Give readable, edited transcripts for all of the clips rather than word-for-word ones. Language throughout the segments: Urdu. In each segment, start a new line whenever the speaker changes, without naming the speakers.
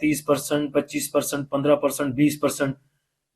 30%, 25%, 15%, 20%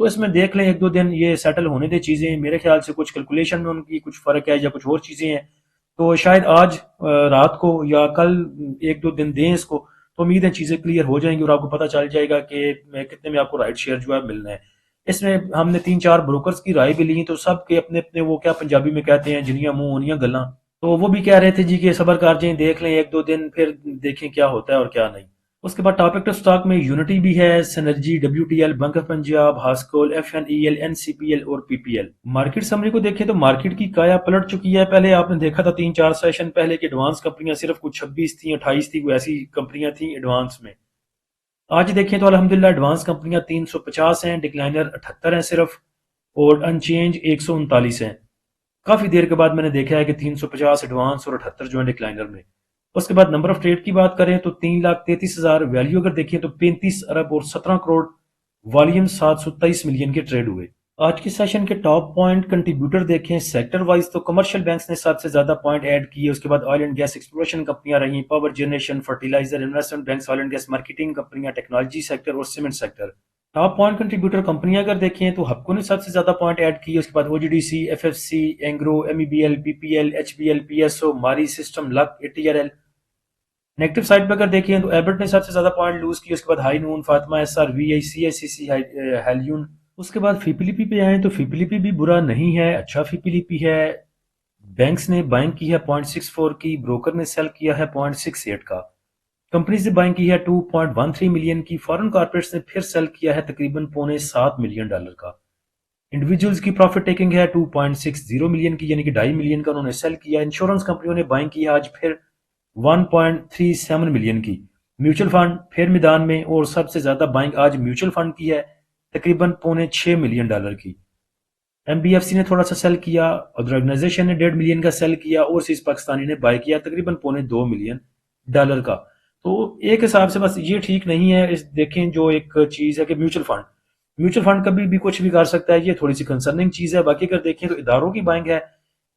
تو اس میں دیکھ لیں ایک دو دن یہ سیٹل ہونے دے چیزیں، میرے خیال سے کچھ کیلکولیشن میں ان کی کچھ فرق ہے یا کچھ اور چیزیں ہیں، تو شاید آج رات کو یا کل ایک دو دن دیں اس کو، تو امید ہے چیزیں کلیئر ہو جائیں گی اور آپ کو پتہ چل جائے گا کہ کتنے میں آپ کو رائٹ شیئر جو ہے ملنا ہے۔ اس میں ہم نے 3 4 بروکرز کی رائے بھی لی، تو سب کے اپنے اپنے وہ کیا پنجابی میں کہتے ہیں جنیاں منہ اونیاں گلاں، تو وہ بھی کہہ رہے تھے جی کہ صبر کر جائیں، دیکھ لیں ایک دو دن، پھر دیکھیں کیا ہوتا ہے اور کیا نہیں۔ اس کے بعد ٹاپک ٹو سٹاک میں یونٹی بھی ہے، synergy, W T L, bank of Punjab, Hascol, F N E L, N C P L اور P P L. Market summary کو دیکھیں تو مارکیٹ کی کایا پلٹ چکی ہے۔ پہلے آپ نے دیکھا تھا 3 4 سیشن پہلے کہ ایڈوانس کمپنیاں صرف کچھ 26 تھیں، 28 تھیں، کوئی ایسی کمپنیاں تھیں ایڈوانس میں۔ آج دیکھیں تو الحمدللہ ایڈوانس کمپنیاں 350 ہیں، ڈکلائنر 78 ہیں صرف، اور ان چینج 139 ہیں۔ کافی دیر کے بعد میں نے دیکھا ہے کہ 350 ایڈوانس اور 78 جو ہیں ڈکلائنر میں۔ اس کے بعد نمبر آف ٹریڈ کی بات کریں تو 3,33,000، ویلیو اگر دیکھیں تو 35 ارب اور 17 کروڑ، والیوم 723 ملین کے ٹریڈ ہوئے۔ آج کے سیشن کے ٹاپ پوائنٹ کنٹریبیوٹر دیکھیں سیکٹر وائز تو کمرشل بینکس نے سب سے زیادہ پوائنٹ ایڈ کیے، اس کے بعد آئل اینڈ گیس ایکسپلوریشن کمپنیاں رہیں، power generation, fertiliser, investment banks, oil and gas marketing کمپنیاں، ٹیکنالوجی سیکٹر اور cement sector. Top point contributor کمپنیاں اگر دیکھیں تو ہپکو نے سب سے زیادہ پوائنٹ ایڈ کیے، اس کے بعد O G D C, F F C, Engro, M E B L, P P L, H B L, P S O, Mari system, luck, A T R L. Negative side پہ اگر دیکھیں تو ایبٹ نے سب سے زیادہ پوائنٹ لوز کیے، اس کے بعد ہائی نون، فاطمہ ایس آر، وی آئی، سی ایس سی سی، ہیلیون۔ اس کے بعد فیپلیپی پہ آئیں تو فیپلیپی بھی برا نہیں ہے، اچھا فیپلیپی ہے۔ بینکس نے بائنگ کی ہے 0.64 کی، بروکر نے سیل کیا ہے 0.68 کا، کمپنیز نے بائنگ کی ہے 2.13 ملین کی، فارن کارپوریٹس نے پھر سیل کیا ہے تقریباً $7 ملین کا۔ انڈیویجولز کی پروفٹ ٹیکنگ ہے 2.60 ملین کی، یعنی کہ 2.5 ملین کا انہوں نے سیل کیا۔ انشورنس کمپنیوں نے بائنگ کی ہے آج پھر 1.37 ملین کی۔ میوچل فنڈ پھر میدان میں، اور سب سے زیادہ بائنگ آج میوچل فنڈ کی ہے تقریباً $6.25 ملین کی۔ ایم بی ایف سی نے تھوڑا سا سیل کیا، ادر آرگنائزیشن نے 1.5 ملین کا سیل کیا، اور سیز پاکستانی نے بائی کیا تقریباً $2.25 ملین کا۔ تو ایک حساب سے بس یہ ٹھیک نہیں ہے۔ اس دیکھیں جو ایک چیز ہے کہ میوچل فنڈ کبھی بھی کچھ بھی کر سکتا ہے، یہ تھوڑی سی کنسرننگ چیز ہے۔ باقی اگر دیکھیں تو اداروں کی بائنگ ہے،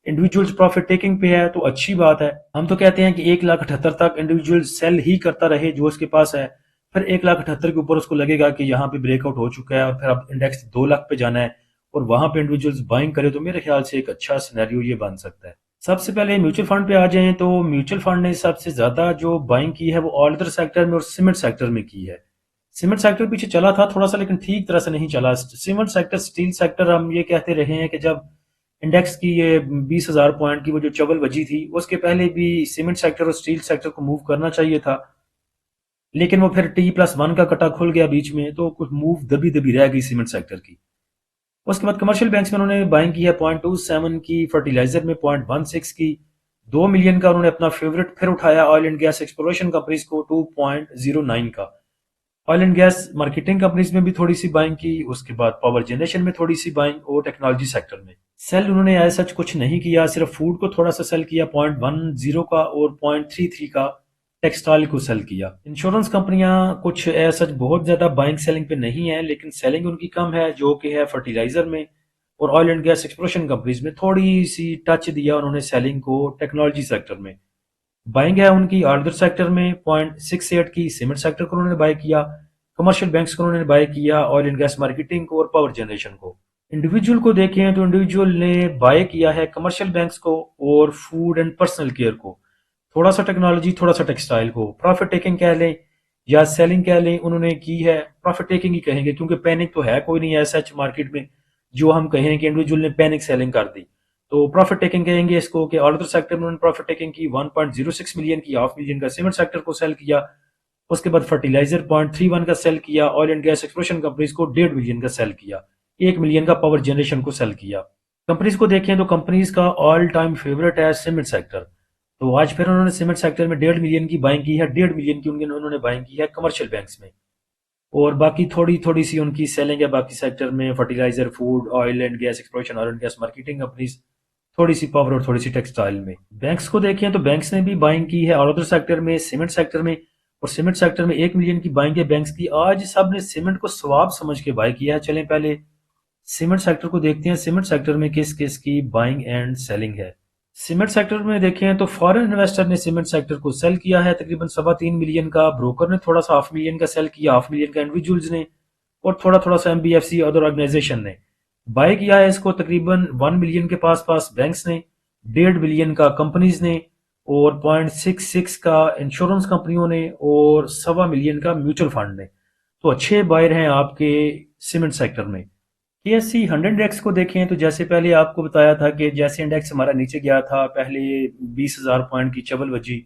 انڈیویجولز پروفٹ ٹیکنگ پہ ہے تو اچھی بات ہے۔ ہم تو کہتے ہیں کہ 1,78,000 تک انڈیویجول سیل ہی کرتا رہے جو اس کے پاس ہے، پھر 1,78,000 کے اوپر اس کو لگے گا کہ یہاں پہ بریک آؤٹ ہو چکا ہے اور پھر اب انڈیکس 2 لاکھ پہ جانا ہے اور وہاں پہ انڈیویجولز بائنگ کرے، تو میرے خیال سے ایک اچھا سینیریو یہ بن سکتا ہے۔ سب سے پہلے میوچل فنڈ پہ آ جائیں تو میوچل فنڈ نے سب سے زیادہ جو بائنگ کی ہے وہ آل ادر سیکٹر میں اور سیمنٹ سیکٹر میں کی ہے۔ سیمنٹ سیکٹر پیچھے چلا تھا تھوڑا سا، لیکن ٹھیک طرح سے نہیں چلا۔ سیمنٹ سیکٹر، سٹیل سیکٹر، ہم یہ کہتے رہے ہیں کہ جب انڈیکس کی یہ 20,000 پوائنٹ کی وہ جو چول بجی تھی، اس کے پہلے بھی سیمنٹ سیکٹر اور سٹیل سیکٹر کو موو کرنا چاہیے تھا، لیکن وہ پھر T+1 کا کٹا کھل گیا بیچ میں، تو کچھ موو دبی دبی رہ گئی سیمنٹ سیکٹر کی۔ اس کے بعد کمرشل بینکس میں انہوں نے بائنگ کی ہے 0.27 کی، فرٹیلائزر میں 0.16 کی، 2 ملین کا انہوں نے اپنا فیورٹ پھر اٹھایا oil and gas exploration companies کو 2.09 کا، oil and gas marketing companies میں بھی تھوڑی سی بائنگ کی، اس کے بعد پاور جنریشن میں تھوڑی سی بائنگ، اور ٹیکنالوجی سیکٹر میں سیل انہوں نے ایز سچ کچھ نہیں کیا، صرف فوڈ کو تھوڑا سا سیل کیا 0.10 کا، اور 0.33 کا ٹیکسٹائل کو سیل کیا۔ انشورنس کمپنیاں کچھ ایز سچ بہت زیادہ بائنگ سیلنگ پہ نہیں ہیں، لیکن سیلنگ ان کی کم ہے جو کہ ہے فرٹیلائزر میں اور oil and gas exploration companies میں، تھوڑی سی ٹچ دیا انہوں نے سیلنگ کو ٹیکنالوجی سیکٹر میں۔ بائنگ ہے ان کی آردر سیکٹر میں 0.68 کی، سیمنٹ سیکٹر کو انہوں نے بائی کیا، کمرشل بینکس کو انہوں نے بائی کیا، آئل اینڈ گیس مارکیٹنگ کو اور پاور جنریشن کو۔ انڈیویجول کو دیکھیں تو انڈیویجول نے بائی کیا ہے کمرشل بینکس کو اور فوڈ اینڈ پرسنل کیئر کو، تھوڑا سا ٹیکنالوجی، تھوڑا سا ٹیکسٹائل کو۔ پروفٹ ٹیکنگ کہہ لیں یا سیلنگ کہہ لیں، انہوں نے کی ہے پروفٹ ٹیکنگ ہی کہیں گے، کیونکہ پینک تو ہے کوئی نہیں ایسا مارکیٹ میں جو ہم کہیں کہ انڈیویجول نے پینک سیلنگ کر دی، تو پروفٹ ٹیکنگ کہیں گے اس کو۔ کہ آل ادر سیکٹر میں انہوں نے پروفٹ ٹیکنگ کی 1.06 ملین کی، 0.5 ملین کا سیمنٹ سیکٹر کو سیل کیا، اس کے بعد فرٹیلائزر 0.31 کا سیل کیا، oil and gas exploration companies کو 1.5 ملین کا سیل کیا، 1 ملین کا پاور جنریشن کو سیل کیا۔ کمپنیز کو دیکھیں تو کمپنیز کا آل ٹائم فیورٹ ہے سیمنٹ سیکٹر، تو آج پھر انہوں نے سیمنٹ سیکٹر میں 1.5 ملین کی بائنگ کی ہے، 1.5 ملین کی انہوں نے بائنگ کی ہے کمرشل بینکس میں، اور باقی تھوڑی سی ان کی سیلنگ ہے باقی سیکٹر میں، fertiliser, food, oil and gas exploration, oil and gas marketing companies, تھوڑی سی پاور اور تھوڑی سی ٹیکسٹائل میں۔ بینکس کو دیکھیں تو بینکس نے بھی بائنگ کی ہے آل ادر سیکٹر میں، سیمنٹ سیکٹر میں، اور سیمنٹ سیکٹر میں 1 ملین کی بائنگ ہے بینکس کی۔ آج سب نے سیمنٹ کو سواب سمجھ کے بائی کیا ہے۔ چلیں پہلے سیمنٹ سیکٹر کو دیکھتے ہیں، سیمنٹ سیکٹر میں کس کس کی بائنگ اینڈ سیلنگ ہے۔ سیمنٹ سیکٹر میں دیکھیں تو فارن انویسٹر نے سیمنٹ سیکٹر کو سیل کیا ہے تقریباً 3.25 ملین کا، بروکر نے تھوڑا سا 0.5 ملین کا سیل کیا، 0.5 ملین کا انڈیویجولز نے، اور تھوڑا تھوڑا سا MBFC ادر آرگنائزیشن نے بائی کیا ہے اس کو، تقریباً 1 ملین کے پاس پاس بینکس نے، 1.5 بلین کا کمپنیز نے، اور 0.66 کا انشورنس کمپنیوں نے، اور 1.25 ملین کا میوچل فنڈ نے۔ تو اچھے بائر ہیں آپ کے سیمنٹ سیکٹر میں۔ KSE 100 انڈیکس کو دیکھیں تو جیسے پہلے آپ کو بتایا تھا کہ جیسے انڈیکس ہمارا نیچے گیا تھا، پہلے 20,000 پوائنٹ کی چبل وجی،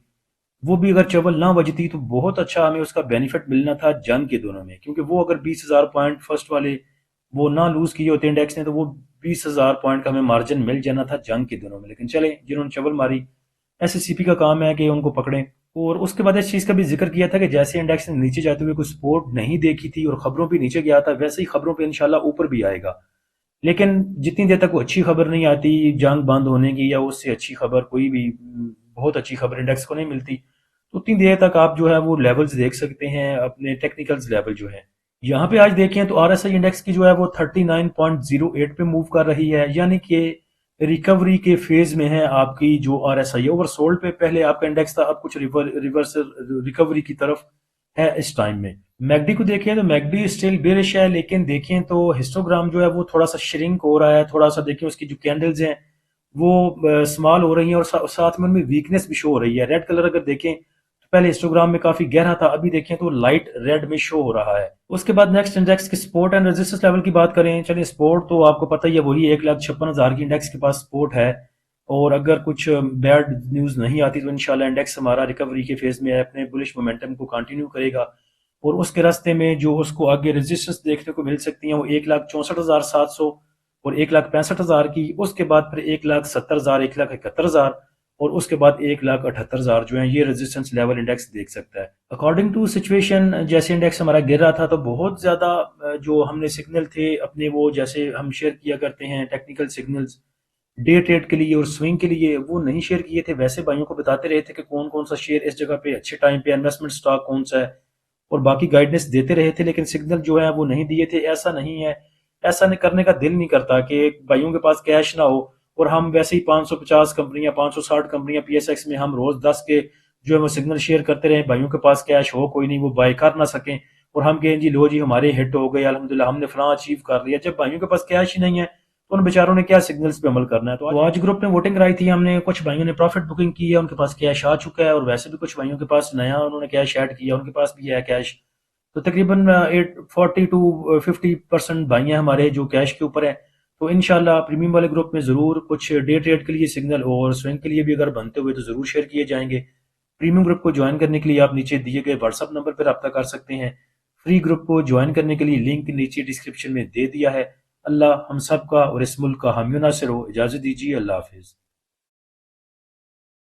وہ بھی اگر چبل نہ بجتی تو بہت اچھا ہمیں اس کا بینیفٹ ملنا تھا جنگ کے دونوں میں، کیونکہ وہ اگر 20,000 پوائنٹ فرسٹ والے وہ نہ لوز کیے ہوتے انڈیکس نے تو وہ 20,000 پوائنٹ کا ہمیں مارجن مل جانا تھا جنگ کے دونوں میں۔ لیکن چلیں، جنہوں نے چبل ماری، SSCP کا کام ہے کہ ان کو پکڑیں۔ اور اس کے بعد اس چیز کا بھی ذکر کیا تھا کہ جیسے انڈیکس نے نیچے جاتے ہوئے کوئی سپورٹ نہیں دیکھی تھی اور خبروں پہ نیچے گیا تھا، ویسے ہی خبروں پہ انشاءاللہ اوپر بھی آئے گا، لیکن جتنی دیر تک وہ اچھی خبر نہیں آتی جنگ بند ہونے کی، یا اس سے اچھی خبر کوئی بھی بہت اچھی خبر انڈیکس کو نہیں ملتی، تو اتنی دیر تک آپ جو ہے وہ لیولز دیکھ سکتے ہیں، اپنے ٹیکنیکلز لیول جو ہے یہاں پہ آج دیکھیں تو RSI انڈیکس کی جو ہے وہ 39.08 پہ موو کر رہی ہے، یعنی کہ ریکوری کے فیز میں ہے آپ کی جو RSI ہے۔ اوور سولڈ پہ پہلے آپ کا انڈیکس تھا، اب کچھ ریورس ریکوری کی طرف ہے اس ٹائم میں۔ میگڈی کو دیکھیں تو میگڈی اسٹل بیرش ہے، لیکن دیکھیں تو ہسٹوگرام جو ہے وہ تھوڑا سا شرنک ہو رہا ہے، تھوڑا سا دیکھیں اس کی جو کینڈلز ہیں وہ اسمال ہو رہی ہیں، اور ساتھ میں ان میں ویکنس بھی شو ہو رہی ہے۔ ریڈ کلر اگر دیکھیں تو پہلے ہسٹوگرام میں کافی گہرا تھا، ابھی دیکھیں تو لائٹ ریڈ میں شو ہو رہا ہے۔ اس کے بعد نیکسٹ انڈیکس کے سپورٹ اینڈ ریزسٹنس لیول کی بات کریں، چلیے سپورٹ تو آپ کو پتہ ہی ہے، وہی 1,56,000 کی انڈیکس کے پاس سپورٹ ہے، اور اگر کچھ بیڈ نیوز نہیں آتی تو انشاءاللہ انڈیکس ہمارا ریکوری کے فیز میں ہے، اپنے بلش مومنٹم کو کنٹینیو کرے گا، اور اس کے راستے میں جو اس کو آگے ریزسٹنس دیکھنے کو مل سکتی ہیں وہ 1,64,700 اور 1,65,000 کی، اس کے بعد پھر 1,70,000 1,71,000 اور اس کے بعد 1,78,000 جو ہیں یہ ریزسٹنس لیول انڈیکس دیکھ سکتا ہے۔ اکارڈنگ ٹو سچویشن جیسے انڈیکس ہمارا گر رہا تھا تو بہت زیادہ جو ہم نے سگنل تھے اپنے، وہ جیسے ہم شیئر کیا کرتے ہیں ٹیکنیکل سگنلز ڈے ٹریڈ کے لیے اور سوئنگ کے لیے، وہ نہیں شیئر کیے تھے، ویسے بھائیوں کو بتاتے رہے تھے کہ کون کون سا شیئر اس جگہ پہ اچھے ٹائم پہ انویسٹمنٹ سٹاک کون سا ہے، اور باقی گائیڈنس دیتے رہے تھے، لیکن سگنل جو ہے وہ نہیں دیے تھے۔ ایسا نہیں ہے، ایسا نہیں کرنے کا دل نہیں کرتا کہ بھائیوں کے پاس کیش نہ ہو اور ہم ویسے ہی 550 کمپنیاں 560 کمپنیاں PSX میں ہم روز 10 کے جو ہے وہ سگنل شیئر کرتے رہے، بھائیوں کے پاس کیش ہو کوئی نہیں، وہ بائی کر نہ سکیں، اور ہم کہیں جی لو جی ہمارے ہٹ ہو گئے الحمدللہ ہم نے فلاں اچیو کر لیا، جب بھائیوں کے پاس کیش ہی نہیں ہے تو ان بیچاروں نے کیا سگنلز پہ عمل کرنا ہے۔ تو آج گروپ میں ووٹنگ کرائی تھی ہم نے، کچھ بھائیوں نے پروفٹ بکنگ کی ہے، ان کے پاس کیش آ چکا ہے، اور ویسے بھی کچھ بھائیوں کے پاس نیا انہوں نے کیش ایڈ کیا، ان کے پاس بھی ہے کیش، تو تقریباً 40 to 50% بھائی ہیں ہمارے جو کیش کے اوپر ہیں۔ تو انشاءاللہ پریمیم والے گروپ میں ضرور کچھ ڈے ٹریڈ کے لیے سگنل اور سوئنگ کے لیے بھی اگر بنتے ہوئے تو ضرور شیئر کیے جائیں گے۔ پریمیم گروپ کو جوائن کرنے کے لیے آپ نیچے دیے گئے واٹس ایپ نمبر پر رابطہ کر سکتے ہیں۔ فری گروپ کو جوائن کرنے کے لیے لنک نیچے ڈسکرپشن میں دے دیا ہے۔ اللہ ہم سب کا اور اس ملک کا حامی و ناصر ہو۔ اجازت دیجیے، اللہ حافظ۔